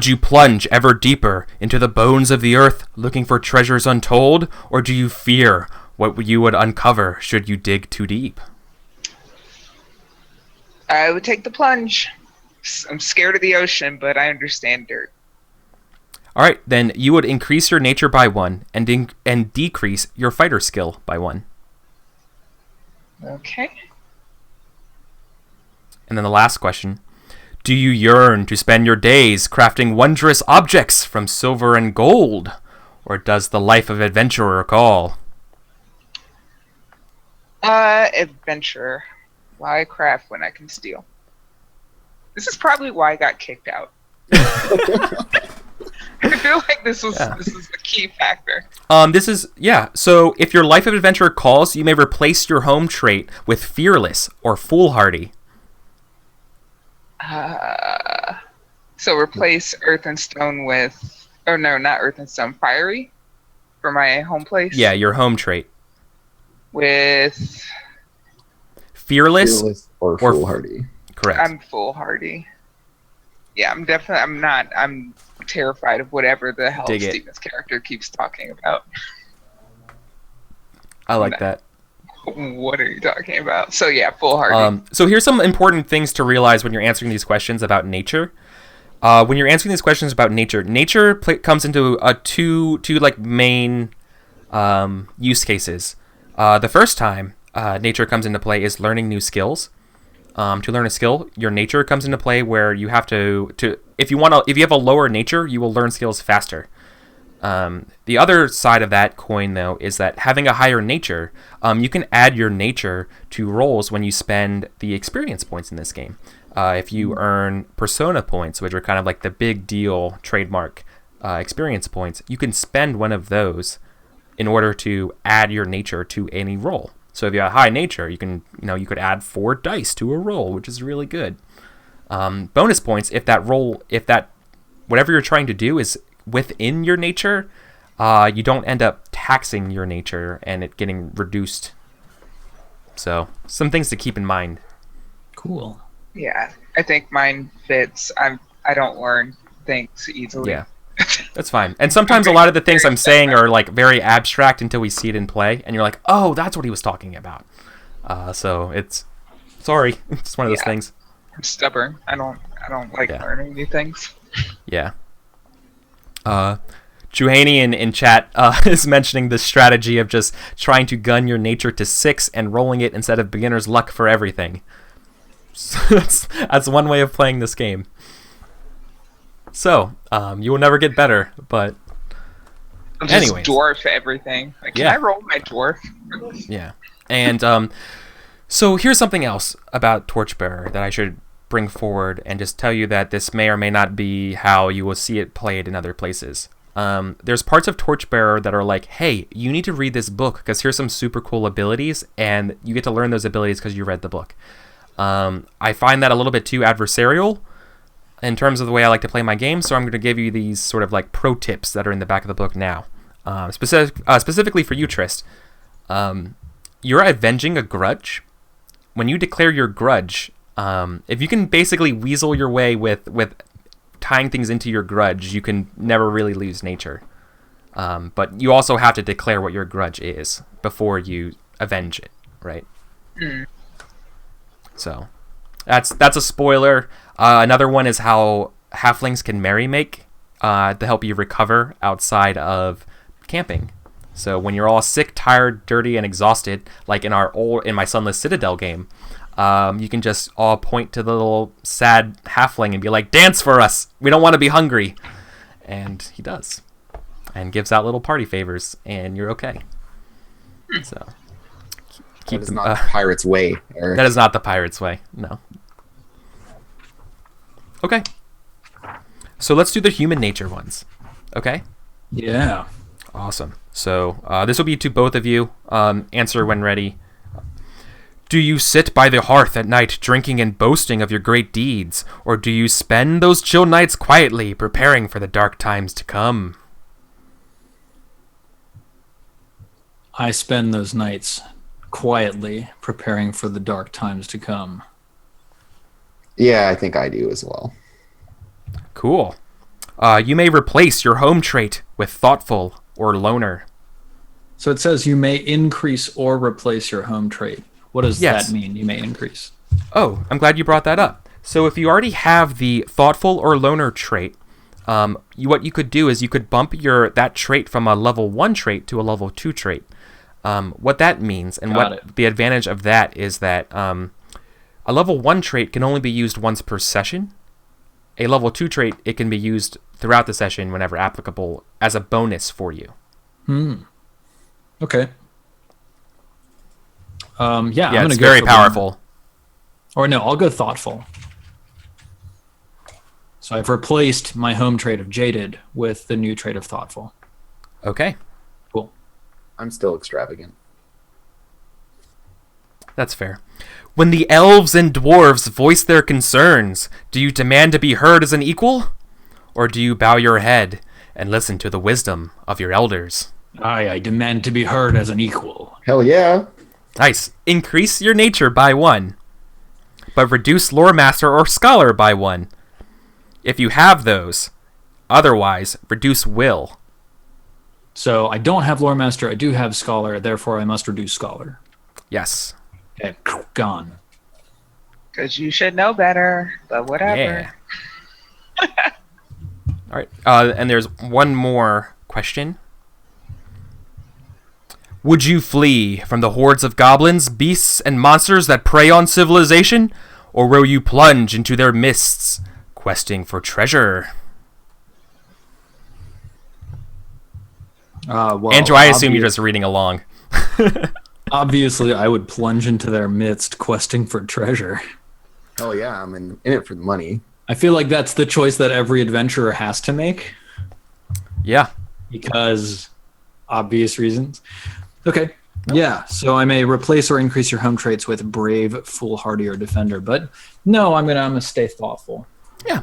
you plunge ever deeper into the bones of the earth looking for treasures untold, or do you fear what you would uncover should you dig too deep? I would take the plunge. I'm scared of the ocean, but I understand dirt. All right, then you would increase your nature by 1 and decrease your fighter skill by 1. Okay. And then the last question. Do you yearn to spend your days crafting wondrous objects from silver and gold? Or does the life of adventurer call? Adventurer. Why craft when I can steal? This is probably why I got kicked out. I feel like this is the key factor. So if your life of adventure calls, you may replace your home trait with fearless or foolhardy. So replace earth and stone with, oh no, not earth and stone, fiery for my home place. Yeah, your home trait. With fearless or foolhardy. Correct. I'm foolhardy. Yeah, I'm terrified of whatever the hell Steven's character keeps talking about. I like that. What are you talking about? So yeah, foolhardy. So here's some important things to realize when you're answering these questions about nature. When you're answering these questions about nature comes into two like main use cases. The first time nature comes into play is learning new skills. To learn a skill, your nature comes into play where you have to if you have a lower nature, you will learn skills faster. The other side of that coin, though, is that having a higher nature, you can add your nature to rolls when you spend the experience points in this game. If you earn persona points, which are kind of like the big deal trademark experience points, you can spend one of those in order to add your nature to any roll. So if you have high nature, you could add 4 dice to a roll, which is really good. Bonus points if whatever you're trying to do is within your nature, you don't end up taxing your nature and it getting reduced. So some things to keep in mind. Cool. Yeah, I think mine fits. I don't learn things easily. Yeah. That's fine. And sometimes a lot of the things I'm saying are like very abstract until we see it in play, and you're like, oh, that's what he was talking about. So it's sorry, it's one of those things. I'm stubborn. I don't like learning new things. Yeah. Juhani in chat is mentioning the strategy of just trying to gun your nature to 6 and rolling it instead of beginner's luck for everything. So that's one way of playing this game. So, you will never get better, but I'll just dwarf everything. Like, can I roll my dwarf? Yeah. And so here's something else about Torchbearer that I should bring forward and just tell you that this may or may not be how you will see it played in other places. There's parts of Torchbearer that are like, hey, you need to read this book because here's some super cool abilities, and you get to learn those abilities because you read the book. I find that a little bit too adversarial in terms of the way I like to play my game, so I'm going to give you these sort of like pro tips that are in the back of the book now. Specifically for you, Trist. You're avenging a grudge. When you declare your grudge, if you can basically weasel your way with tying things into your grudge, you can never really lose nature. But you also have to declare what your grudge is before you avenge it, right? Mm. So that's a spoiler. Another one is how halflings can merry-make to help you recover outside of camping. So when you're all sick, tired, dirty, and exhausted, like in my Sunless Citadel game, you can just all point to the little sad halfling and be like, dance for us! We don't want to be hungry! And he does. And gives out little party favors, and you're okay. So that is not the pirate's way, Eric. That is not the pirate's way, no. Okay. So let's do the human nature ones. Okay? Yeah. Awesome. So this will be to both of you. Answer when ready. Do you sit by the hearth at night drinking and boasting of your great deeds, or do you spend those chill nights quietly preparing for the dark times to come? I spend those nights quietly preparing for the dark times to come. Yeah, I think I do as well. Cool. You may replace your home trait with thoughtful or loner. So it says you may increase or replace your home trait. What does that mean, you may increase? Oh, I'm glad you brought that up. So if you already have the thoughtful or loner trait, what you could do is you could bump that trait from a level 1 trait to a level 2 trait. What that means and the advantage of that is that a level 1 trait can only be used once per session. A level 2 trait, it can be used throughout the session whenever applicable as a bonus for you. Okay. I'm gonna it's go very for powerful. Or no, I'll go thoughtful. So I've replaced my home trait of Jaded with the new trait of Thoughtful. Okay. Cool. I'm still extravagant. That's fair. When the elves and dwarves voice their concerns, do you demand to be heard as an equal? Or do you bow your head and listen to the wisdom of your elders? I demand to be heard as an equal. Hell yeah. Nice. Increase your nature by 1, but reduce lore master or scholar by 1. If you have those, otherwise, reduce will. So I don't have Lore Master, I do have Scholar, therefore I must reduce Scholar. Yes. Okay, gone. Because you should know better, but whatever. Yeah. All right. And there's one more question. Would you flee from the hordes of goblins, beasts, and monsters that prey on civilization? Or will you plunge into their mists, questing for treasure? Well, Andrew, I assume you're just reading along. Obviously, I would plunge into their midst, questing for treasure. Hell yeah, I'm in it for the money. I feel like that's the choice that every adventurer has to make. Yeah. Because obvious reasons. Okay. Yeah, so I may replace or increase your home traits with Brave, Foolhardy, or Defender, but no, I'm gonna stay thoughtful. Yeah.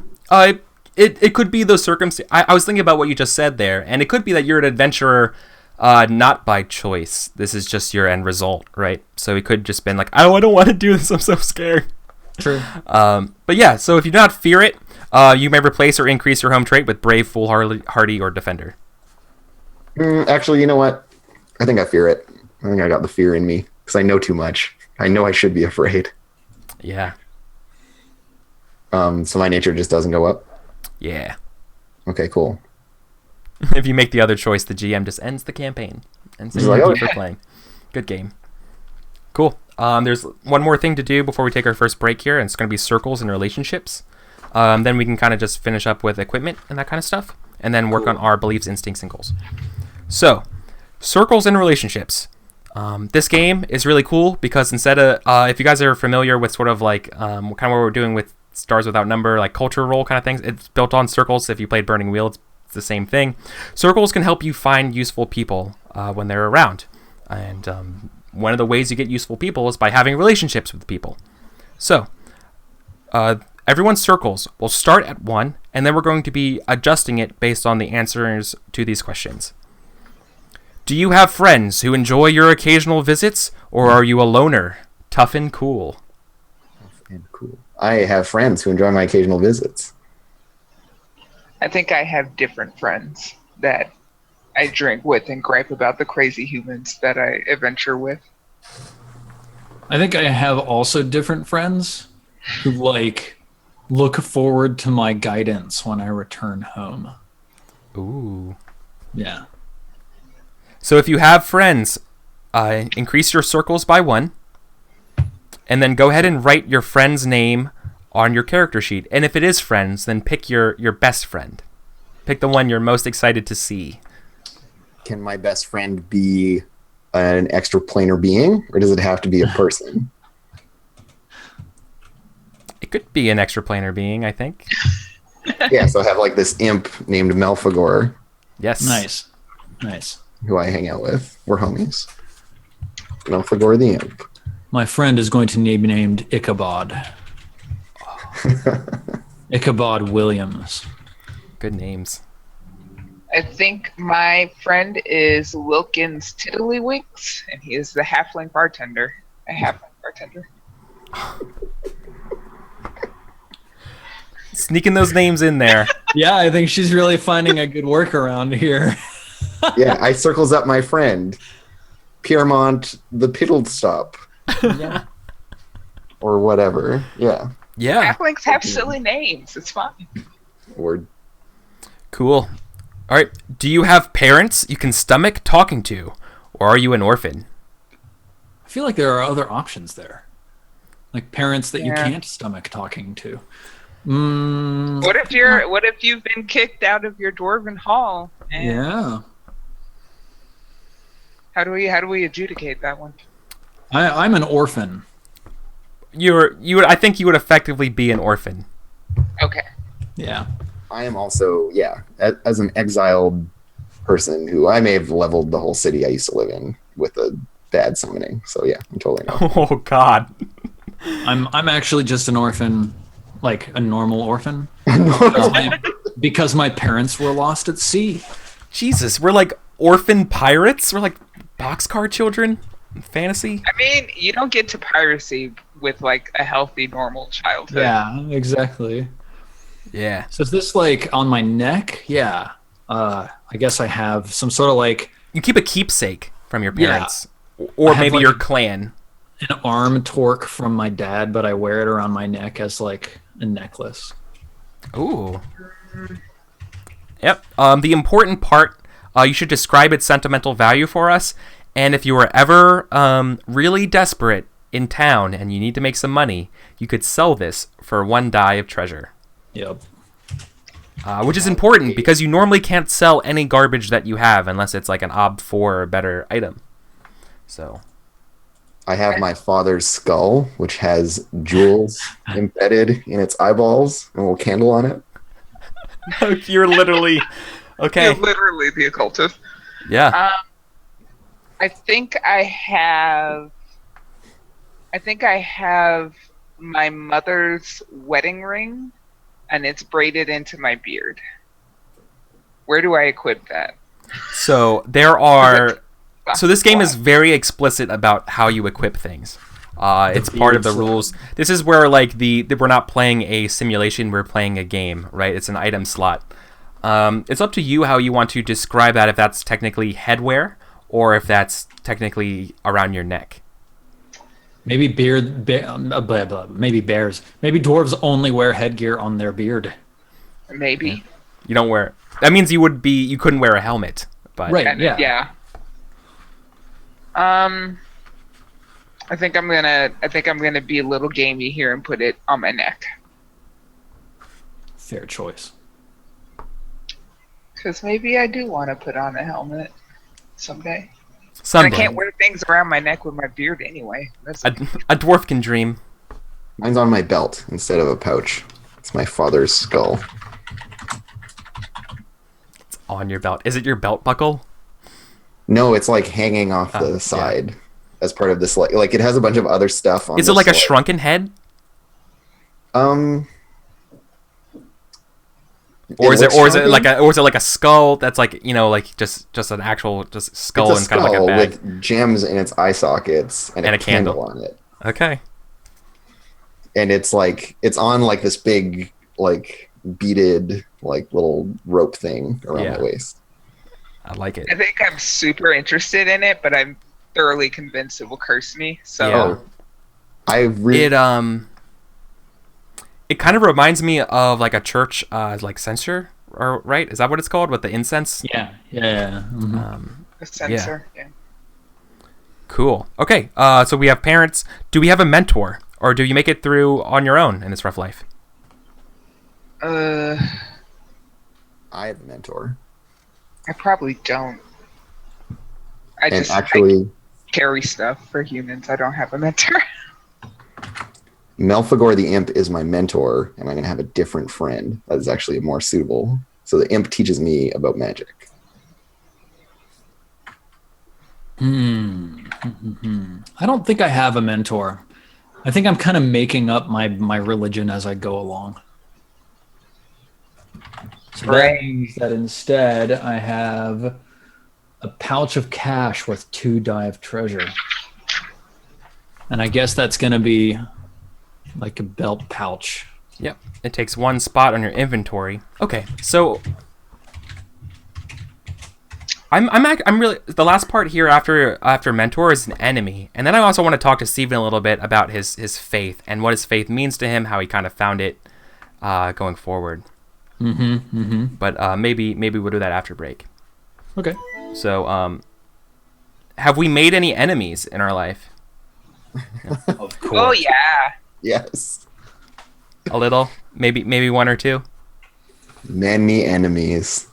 It could be those circumstances. I was thinking about what you just said there, and it could be that you're an adventurer not by choice. This is just your end result, right? So it could just been like, oh, I don't want to do this. I'm so scared. True. But yeah, so if you do not fear it, you may replace or increase your home trait with Brave, Foolhardy, or Defender. Actually, you know what? I think I fear it. I think I got the fear in me because I know too much. I know I should be afraid. Yeah. So my nature just doesn't go up? Yeah. Okay, cool. If you make the other choice, the GM just ends the campaign and says, like, thank you for playing. Good game. Cool. There's one more thing to do before we take our first break here, and it's going to be circles and relationships. Then we can kind of just finish up with equipment and that kind of stuff, and then work on our beliefs, instincts, and goals. So, circles and relationships. This game is really cool because instead of, if you guys are familiar with sort of like kind of what we're doing with Stars Without Number, like culture role kind of things, it's built on circles. If you played Burning Wheel, it's the same thing. Circles can help you find useful people when they're around. And one of the ways you get useful people is by having relationships with people. So, everyone's circles will start at 1, and then we're going to be adjusting it based on the answers to these questions. Do you have friends who enjoy your occasional visits, or are you a loner, tough and cool? Tough and cool. I have friends who enjoy my occasional visits. I think I have different friends that I drink with and gripe about the crazy humans that I adventure with. I think I have also different friends who look forward to my guidance when I return home. Ooh. Yeah. So if you have friends, increase your circles by 1, and then go ahead and write your friend's name on your character sheet. And if it is friends, then pick your best friend. Pick the one you're most excited to see. Can my best friend be an extraplanar being, or does it have to be a person? It could be an extraplanar being, I think. Yeah, so I have like this imp named Melphagor. Yes. Nice. Who I hang out with. We're homies. Melphagor the imp. My friend is going to be named Ichabod. Ichabod Williams. Good names. I think my friend is Wilkins Tiddlywinks, and he is the halfling bartender. A halfling bartender. Sneaking those names in there. Yeah, I think she's really finding a good workaround here. Yeah, I circles up my friend. Piermont the Piddlestop. Yeah. Or whatever. Yeah. Yeah. Halflings have silly names. It's fine. Word. Cool. All right. Do you have parents you can stomach talking to, or are you an orphan? I feel like there are other options there. Like parents that you Yeah. can't stomach talking to. What if you've been kicked out of your dwarven hall? And Yeah. How do we adjudicate that one? I'm an orphan. I think you would effectively be an orphan. Okay. Yeah. I am also, as an exiled person who I may have leveled the whole city I used to live in with a bad summoning. So yeah, I'm totally not. Oh God. I'm actually just an orphan, like a normal orphan, because my parents were lost at sea. Jesus, we're like orphan pirates. We're like boxcar children. Fantasy. I mean, you don't get to piracy with like a healthy, normal childhood. Yeah, exactly. Yeah. So is this like on my neck? Yeah. I guess I have some sort of like You keep a keepsake from your parents, I or have, maybe like, your clan. an arm torque from my dad, but I wear it around my neck as like a necklace. Ooh. Yep. The important part, you should describe its sentimental value for us. And if you were ever really desperate in town and you need to make some money, you could sell this for 1 die of treasure. Yep. Which is important because you normally can't sell any garbage that you have unless it's like an Ob 4 or better item. So. I have my father's skull, which has jewels embedded in its eyeballs and a little candle on it. You're literally... Okay. You're literally the occultist. Yeah. I think I have my mother's wedding ring, and it's braided into my beard. Where do I equip that? So there are... So this game is very explicit about how you equip things. It's part of the rules. This is where like we're not playing a simulation, we're playing a game, right? It's an item slot. It's up to you how you want to describe that, if that's technically headwear or if that's technically around your neck. Maybe maybe bears. Maybe dwarves only wear headgear on their beard. Maybe. Yeah. You don't wear... That means you couldn't wear a helmet. But Right, And, yeah. I think I'm gonna be a little gamey here and put it on my neck. Fair choice. Because maybe I do want to put on a helmet someday. Someday. And I can't wear things around my neck with my beard anyway. A dwarf can dream. Mine's on my belt instead of a pouch. It's my father's skull. It's on your belt. Is it your belt buckle? No, it's like hanging off the side as part of this. Like it has a bunch of other stuff on. Is it like a shrunken head? Or is it like a skull that's like, you know, like just an actual skull and kind of like a bag with gems in its eye sockets and a candle on it. Okay. And it's on like this big like beaded like little rope thing around the waist. I like it. I think I'm super interested in it, but I'm thoroughly convinced it will curse me. So it kind of reminds me of like a church like censer, or right? Is that what it's called with the incense? Yeah. Mm-hmm. a sensor. Yeah. Cool. Okay. So we have parents. Do we have a mentor, or do you make it through on your own in this rough life? I have a mentor. I probably don't. I carry stuff for humans. I don't have a mentor. Melfagor the Imp is my mentor, and I'm going to have a different friend that is actually more suitable. So the Imp teaches me about magic. I don't think I have a mentor. I think I'm kind of making up my religion as I go along. So that means that instead I have a pouch of cash worth 2 die of treasure. And I guess that's going to be like a belt pouch. Yep. It takes 1 spot on your inventory. Okay. So I'm really, the last part here after mentor is an enemy. And then I also want to talk to Steven a little bit about his faith and what his faith means to him, how he kind of found it going forward. But maybe we'll do that after break. Okay. So have we made any enemies in our life? Of course. Oh yeah. Yes. A little, maybe 1 or 2. Many enemies.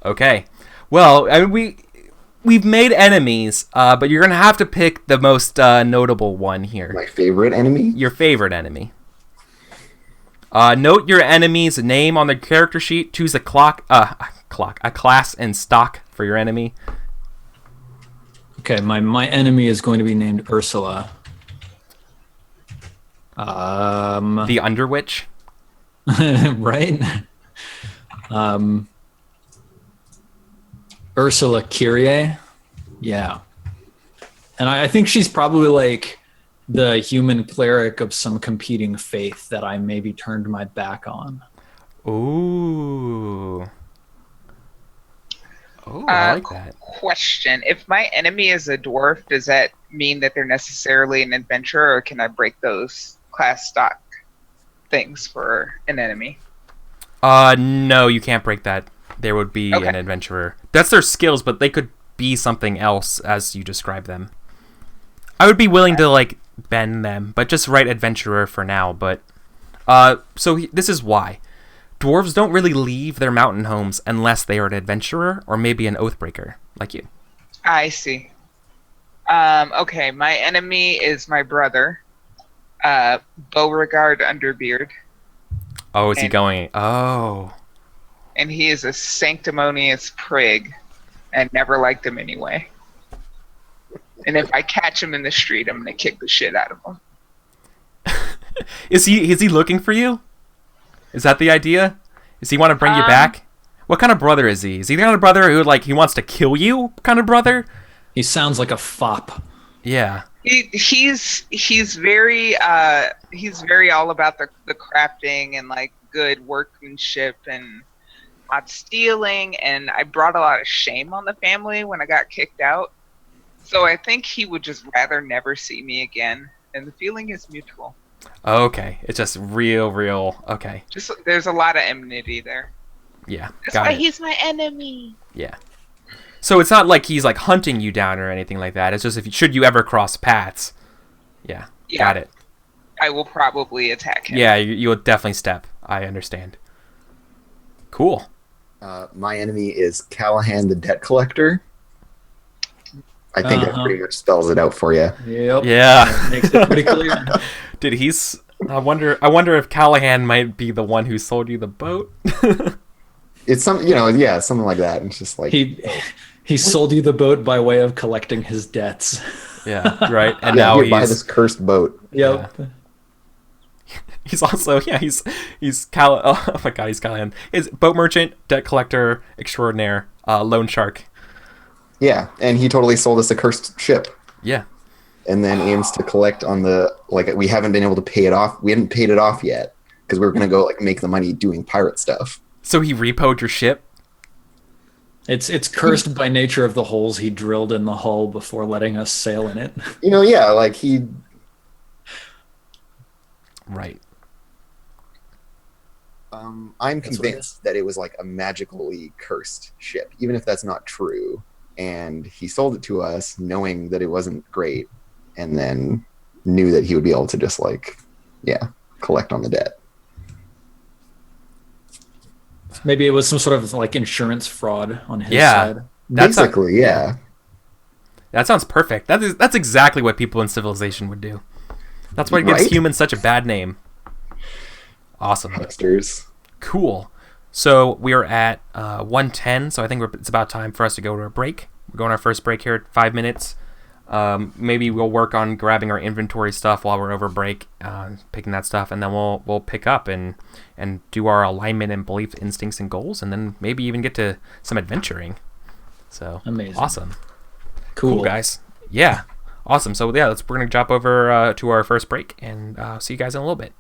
Okay. Well, I mean, we've made enemies, but you're gonna have to pick the most notable one here. My favorite enemy? Your favorite enemy. Note your enemy's name on the character sheet. Choose a class and stock for your enemy. Okay, my enemy is going to be named Ursula. The Underwitch. Right? Ursula Kyrie. Yeah. And I think she's probably like the human cleric of some competing faith that I maybe turned my back on. Ooh. Oh, I like that. Question. If my enemy is a dwarf, does that mean that they're necessarily an adventurer, or can I break those class stock things for an enemy? No, you can't break that. There would be an adventurer. That's their skills, but they could be something else as you describe them. I would be willing to like bend them, but just write adventurer for now. But this is why dwarves don't really leave their mountain homes unless they are an adventurer or maybe an oathbreaker like you. I see. Okay, my enemy is my brother, Beauregard Underbeard. Oh, is he going? Oh. And he is a sanctimonious prig, and never liked him anyway. And if I catch him in the street, I'm gonna kick the shit out of him. Is he looking for you? Is that the idea? Does he want to bring you back? What kind of brother is he? Is he the kind of brother who like he wants to kill you kind of brother? He sounds like a fop. Yeah. He's very all about the crafting and like good workmanship and not stealing, and I brought a lot of shame on the family when I got kicked out. So I think he would just rather never see me again, and the feeling is mutual. Okay, it's just real. Okay. Just there's a lot of enmity there. Yeah. That's why he's my enemy. Yeah. So it's not like he's like hunting you down or anything like that. It's just should you ever cross paths. Yeah. Got it. I will probably attack him. Yeah, you will definitely step. I understand. Cool. My enemy is Callahan the Debt Collector. I think that pretty much spells it out for you. Yep. Yeah. Makes it pretty clear. I wonder if Callahan might be the one who sold you the boat. It's something like that. It's just like he sold you the boat by way of collecting his debts. Yeah, right. And now he's buy this cursed boat. Yep. Yeah. He's also he's oh my god, he's Callahan. He's boat merchant, debt collector extraordinaire, loan shark. Yeah, and he totally sold us a cursed ship. Yeah. And then aims to collect on we haven't been able to pay it off. We hadn't paid it off yet because we were gonna go make the money doing pirate stuff. So he repoed your ship? It's cursed by nature of the holes he drilled in the hull before letting us sail in it. He. Right. I'm convinced that it was like a magically cursed ship, even if that's not true. And he sold it to us knowing that it wasn't great, and then knew that he would be able to just collect on the debt. Maybe it was some sort of like insurance fraud on his side. Basically, yeah. That sounds perfect. That's exactly what people in Civilization would do. That's what gives humans such a bad name. Awesome. Hucksters. Cool. So we are at 1:10, so I think it's about time for us to go to a break. We're going our first break here at 5 minutes. Maybe we'll work on grabbing our inventory stuff while we're over break, picking that stuff, and then we'll pick up and do our alignment and belief instincts and goals, and then maybe even get to some adventuring. So amazing. Awesome. Cool guys. Yeah. Awesome. So we're gonna jump over to our first break and see you guys in a little bit.